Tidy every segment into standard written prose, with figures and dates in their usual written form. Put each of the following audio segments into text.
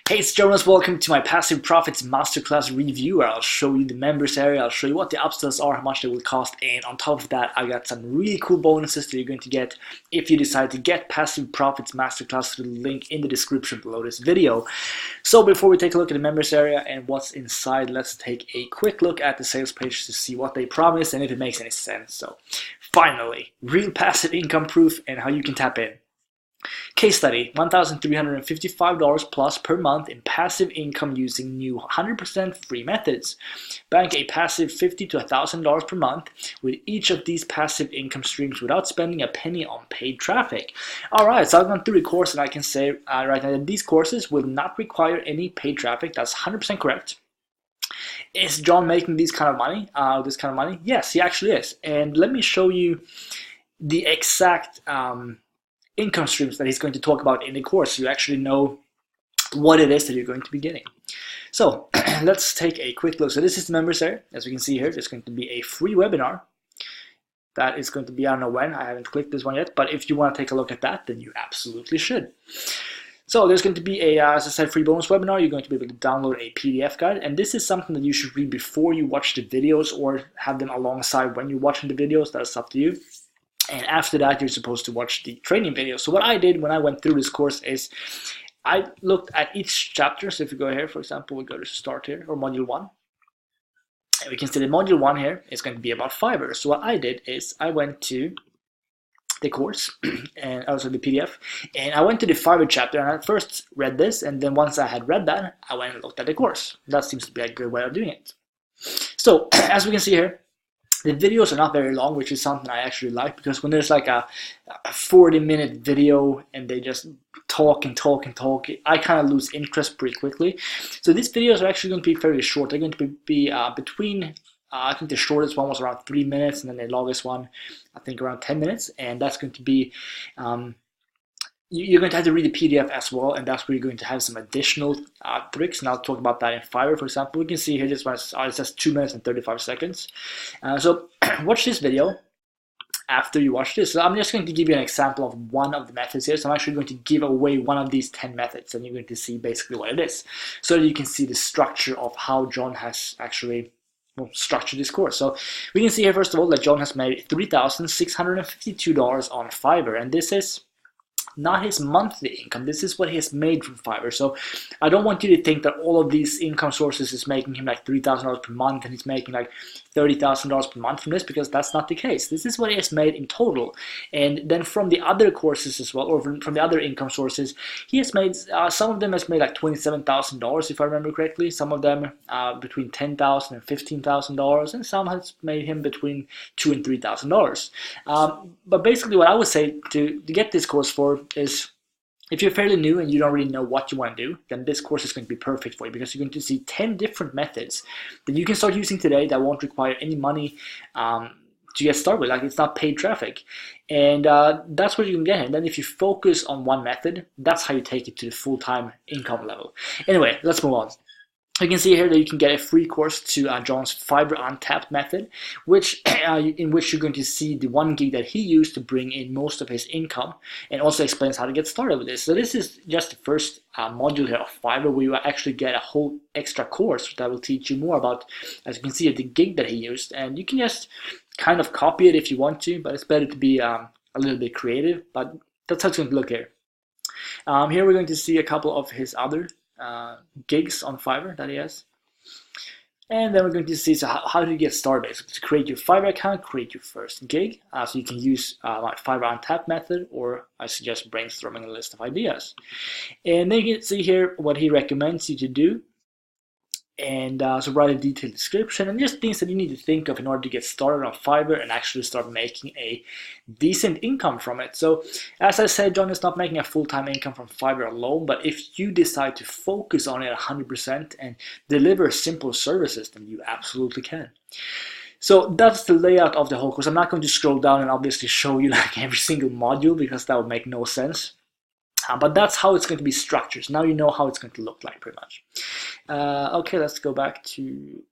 Hey, it's Jonas. Welcome to my Passive Profits Masterclass review where I'll show you the members area, I'll show you what the upsells are, how much they will cost, and on top of that, I got some really cool bonuses that you're going to get if you decide to get Passive Profits Masterclass through the link in the description below this video. So before we take a look at the members area and what's inside, let's take a quick look at the sales page to see what they promise and if it makes any sense. So finally, real passive income proof and how you can tap in. Case study, $1,355 plus per month in passive income using new 100% free methods. Bank a passive $50 to $1,000 per month with each of these passive income streams without spending a penny on paid traffic. Alright, so I've gone through the course and I can say right now that these courses will not require any paid traffic. That's 100% correct. Is John making this kind of money? Yes, he actually is. And let me show you the exact income streams that he's going to talk about in the course so you actually know what it is that you're going to be getting. So let's take a quick look. So this is the members area. As we can see here, there's going to be a free webinar that is going to be, I don't know when, I haven't clicked this one yet, but if you want to take a look at that, then you absolutely should. So there's going to be a, as I said, free bonus webinar. You're going to be able to download a PDF guide, and this is something that you should read before you watch the videos or have them alongside when you're watching the videos. That's up to you. And after that, you're supposed to watch the training video. So what I did when I went through this course is I looked at each chapter. So if you go here, for example, we go to start here, or module 1. And we can see the module 1 here is going to be about Fiverr. So what I did is I went to the course and also the PDF, and I went to the Fiverr chapter and I first read this, and then once I had read that, I went and looked at the course. That seems to be a good way of doing it. So as we can see here, the videos are not very long, which is something I actually like, because when there's like a 40-minute video and they just talk and talk and talk, I kind of lose interest pretty quickly. So these videos are actually going to be fairly short. They're going to be between, I think the shortest one was around 3 minutes, and then the longest one, I think around 10 minutes. And that's going to be, you're going to have to read the PDF as well, and that's where you're going to have some additional tricks, and I'll talk about that in Fiverr, for example. We can see here this one it says 2 minutes and 35 seconds. So watch this video after you watch this. So I'm just going to give you an example of one of the methods here. So I'm actually going to give away one of these 10 methods, and you're going to see basically what it is, so that you can see the structure of how John has actually structured this course. So we can see here, first of all, that John has made $3,652 on Fiverr, and this is not his monthly income. This is what he has made from Fiverr. So I don't want you to think that all of these income sources is making him like $3,000 per month and he's making like $30,000 per month from this, because that's not the case. This is what he has made in total. And then from the other courses as well, or from the other income sources, he has made, some of them has made like $27,000 if I remember correctly, some of them between $10,000 and $15,000, and some has made him between $2,000 and $3,000. But basically what I would say to get this course for is, if you're fairly new and you don't really know what you want to do, then this course is going to be perfect for you, because you're going to see 10 different methods that you can start using today that won't require any money to get started with. Like, it's not paid traffic, and that's what you can get. And then if you focus on one method, that's how you take it to the full-time income level. Anyway, let's move on. You can see here that you can get a free course to John's Fiverr Untapped method, in which you're going to see the 1 gig that he used to bring in most of his income, and also explains how to get started with this. So this is just the first module here of Fiverr, where you actually get a whole extra course that will teach you more about, as you can see, the gig that he used. And you can just kind of copy it if you want to, but it's better to be a little bit creative. But that's how it's going to look here. Here we're going to see a couple of his other gigs on Fiverr that he has, and then we're going to see how do you get started, basically to create your Fiverr account, create your first gig. So you can use my Fiverr Untapped method, or I suggest brainstorming a list of ideas. And then you can see here what he recommends you to do, and so write a detailed description and just things that you need to think of in order to get started on Fiverr and actually start making a decent income from it. So as I said, John is not making a full-time income from Fiverr alone, but if you decide to focus on it 100% and deliver simple services, then you absolutely can. So that's the layout of the whole course. I'm not going to scroll down and obviously show you like every single module, because that would make no sense. But that's how it's going to be structured. So now you know how it's going to look like, pretty much. Okay, let's go back to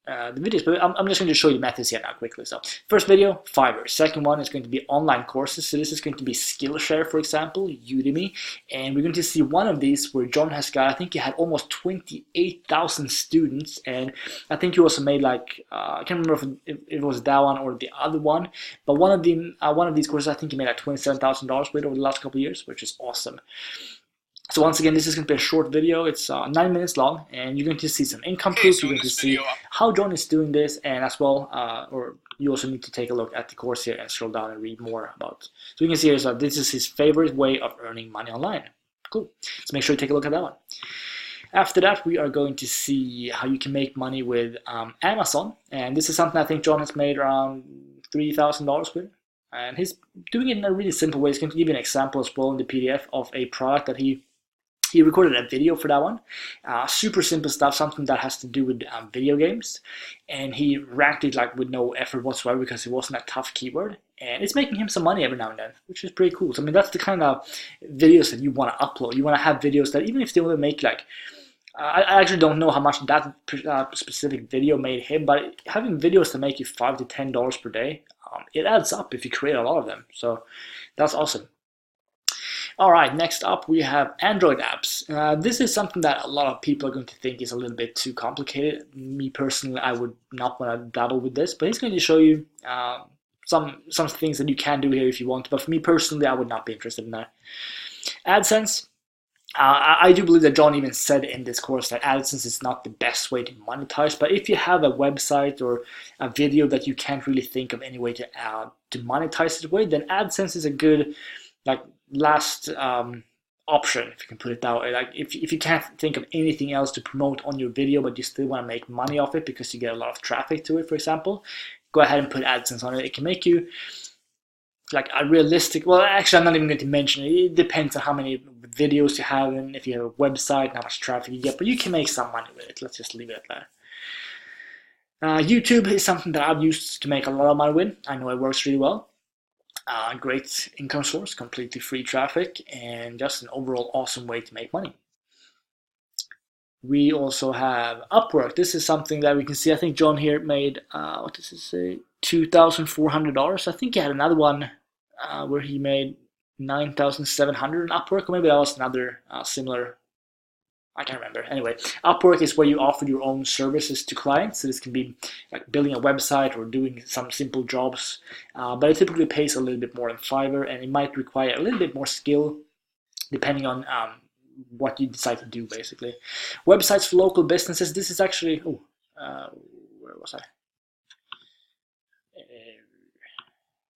the videos, but I'm just going to show you the methods here now quickly. So first video, Fiverr. Second one is going to be online courses. So this is going to be Skillshare, for example, Udemy, and we're going to see one of these where John has got, I think he had almost 28,000 students, and I think he also made like I can't remember if it was that one or the other one, but one of these courses I think he made like $27,000 with over the last couple of years, which is awesome. So once again, this is going to be a short video. It's 9 minutes long, and you're going to see some income proof. You're going to see how John is doing this, and as well, or you also need to take a look at the course here and scroll down and read more about. So you can see here, so this is his favorite way of earning money online. Cool. So make sure you take a look at that one. After that, we are going to see how you can make money with Amazon, and this is something I think John has made around $3,000 with. And he's doing it in a really simple way. He's going to give you an example as well in the PDF of a product that he recorded a video for that one. Super simple stuff, something that has to do with video games. And he ranked it like with no effort whatsoever because it wasn't a tough keyword. And it's making him some money every now and then, which is pretty cool. So I mean, that's the kind of videos that you want to upload. You want to have videos that even if they only make like, I actually don't know how much that specific video made him, but having videos that make you $5 to $10 per day, it adds up if you create a lot of them. So that's awesome. All right, next up we have Android apps. This is something that a lot of people are going to think is a little bit too complicated. Me personally, I would not want to dabble with this, but he's going to show you some things that you can do here if you want. But for me personally, I would not be interested in that. Adsense. I do believe that John even said in this course that Adsense is not the best way to monetize, but if you have a website or a video that you can't really think of any way to monetize it with, then Adsense is a good like last option, if you can put it that way. Like if you can't think of anything else to promote on your video, but you still want to make money off it because you get a lot of traffic to it, for example, go ahead and put AdSense on it. It can make you like a realistic, well, actually I'm not even going to mention it. It depends on how many videos you have and if you have a website and how much traffic you get, but you can make some money with it. Let's just leave it at that. YouTube is something that I've used to make a lot of money with. I know it works really well. Great income source, completely free traffic, and just an overall awesome way to make money. We also have Upwork. This is something that we can see. I think John here made, what does it say? $2,400. I think he had another one where he made $9,700 on Upwork, or maybe that was another similar. I can't remember. Anyway, Upwork is where you offer your own services to clients. So this can be like building a website or doing some simple jobs, but it typically pays a little bit more than Fiverr, and it might require a little bit more skill depending on what you decide to do, basically. Websites for local businesses. This is actually, where was I?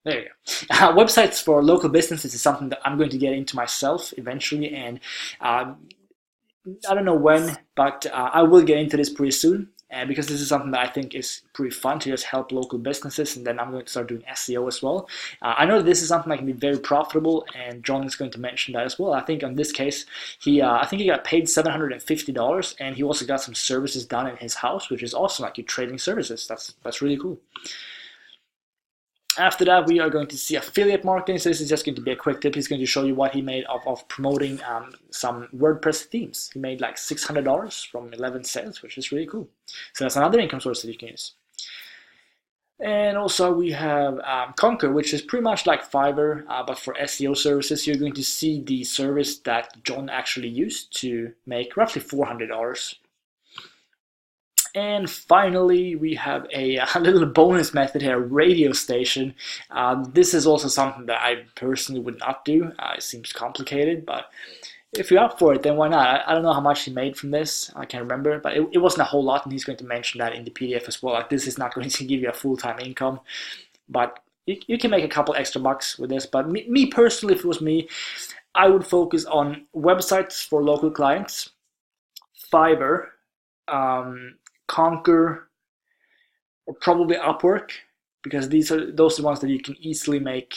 There you go. Websites for local businesses is something that I'm going to get into myself eventually, and I don't know when, but I will get into this pretty soon, because this is something that I think is pretty fun to just help local businesses, and then I'm going to start doing SEO as well. I know this is something that can be very profitable, and John is going to mention that as well. I think in this case, I think he got paid $750, and he also got some services done in his house, which is awesome. Like you're trading services. That's really cool. After that, we are going to see affiliate marketing. So this is just going to be a quick tip. He's going to show you what he made of promoting some WordPress themes. He made like $600 from 11 sales, which is really cool. So that's another income source that you can use. And also we have Conquer, which is pretty much like Fiverr, but for SEO services. You're going to see the service that John actually used to make roughly $400. And finally, we have a little bonus method here, radio station. This is also something that I personally would not do. It seems complicated, but if you're up for it, then why not? I don't know how much he made from this. I can't remember, but it wasn't a whole lot, and he's going to mention that in the PDF as well. Like this is not going to give you a full-time income, but you can make a couple extra bucks with this. But me personally, if it was me, I would focus on websites for local clients, Fiverr, Conquer, or probably Upwork, because those are the ones that you can easily make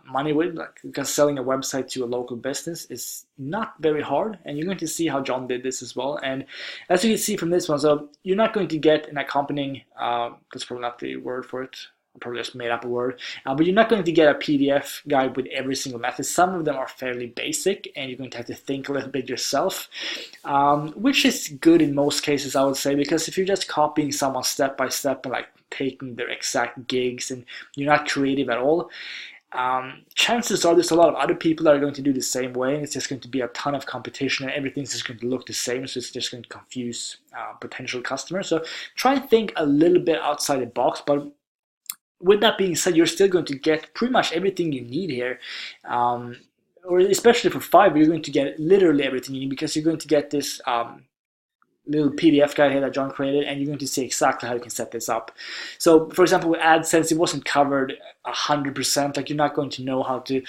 money with. Like, because selling a website to a local business is not very hard, and you're going to see how John did this as well. And as you can see from this one, so you're not going to get an accompanying, that's probably not the word for it, probably just made up a word, but you're not going to get a PDF guide with every single method. Some of them are fairly basic and you're going to have to think a little bit yourself, which is good in most cases, I would say, because if you're just copying someone step by step and like taking their exact gigs and you're not creative at all, chances are there's a lot of other people that are going to do the same way, and it's just going to be a ton of competition and everything's just going to look the same, so it's just going to confuse potential customers. So try and think a little bit outside the box, but with that being said, you're still going to get pretty much everything you need here. Or especially for Fiverr, you're going to get literally everything you need, because you're going to get this little PDF guide here that John created, and you're going to see exactly how you can set this up. So for example, with Adsense, it wasn't covered 100%. Like, you're not going to know how to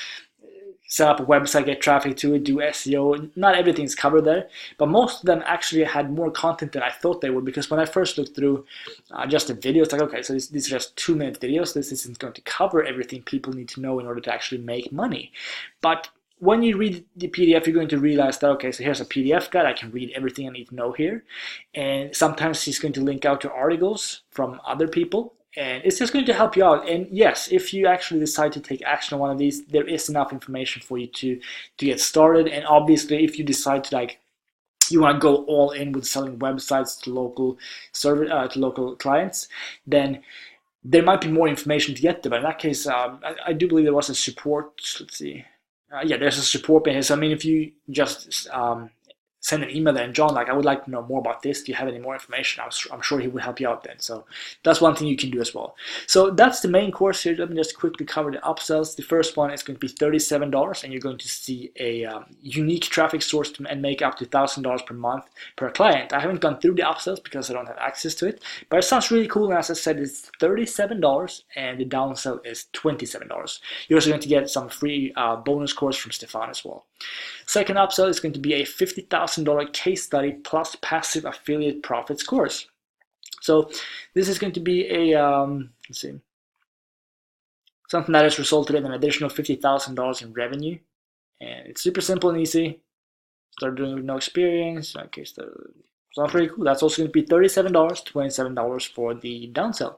set up a website, get traffic to it, do SEO. Not everything's covered there, but most of them actually had more content than I thought they would, because when I first looked through just the videos, like, okay, so these are just 2-minute videos. This isn't going to cover everything people need to know in order to actually make money. But when you read the PDF, you're going to realize that, okay, so here's a PDF guide. I can read everything I need to know here. And sometimes he's going to link out to articles from other people, and it's just going to help you out. And yes, if you actually decide to take action on one of these, there is enough information for you to get started. And obviously, if you decide to, like, you want to go all in with selling websites to local to local clients, then there might be more information to get there. But in that case, I do believe there was a support. Let's see. Yeah, there's a support page. So, I mean, if you just send an email there, and John, like, I would like to know more about this. Do you have any more information? I'm sure he would help you out then. So that's one thing you can do as well. So that's the main course here. Let me just quickly cover the upsells. The first one is going to be $37, and you're going to see a unique traffic source and make up to $1,000 per month per client. I haven't gone through the upsells because I don't have access to it, but it sounds really cool. And as I said, it's $37, and the downsell is $27. You're also going to get some free bonus course from Stefan as well. Second upsell is going to be a $50,000 case study plus passive affiliate profits course. So this is going to be a let's see, something that has resulted in an additional $50,000 in revenue, and it's super simple and easy. Start doing it with no experience. Okay, so sounds pretty cool. That's also going to be $37, $27 for the downsell.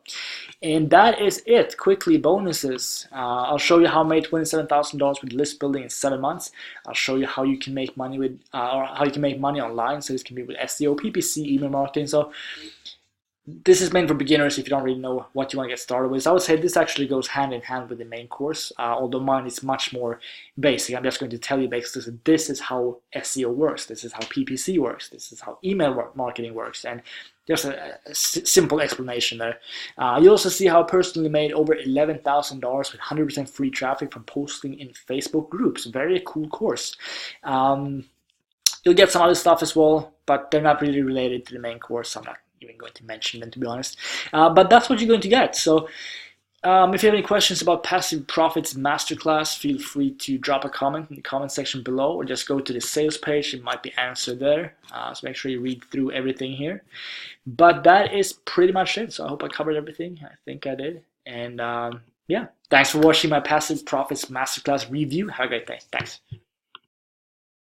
And that is it. Quickly, bonuses. I'll show you how I made $27,000 with list building in 7 months. I'll show you how you can make money with, or how you can make money online. So this can be with SEO, PPC, email marketing. So this is meant for beginners if you don't really know what you want to get started with. So I would say this actually goes hand in hand with the main course, although mine is much more basic. I'm just going to tell you basically that this is how SEO works, this is how PPC works, this is how email marketing works, and just a simple explanation there. You also see how I personally made over $11,000 with 100% free traffic from posting in Facebook groups. Very cool course. You'll get some other stuff as well, but they're not really related to the main course, so I'm not even going to mention them, to be honest. But that's what you're going to get. So if you have any questions about Passive Profits Masterclass, feel free to drop a comment in the comment section below, or just go to the sales page. It might be answered there. So make sure you read through everything here. But that is pretty much it. So I hope I covered everything. I think I did. And yeah, thanks for watching my Passive Profits Masterclass review. Have a great day. Thanks.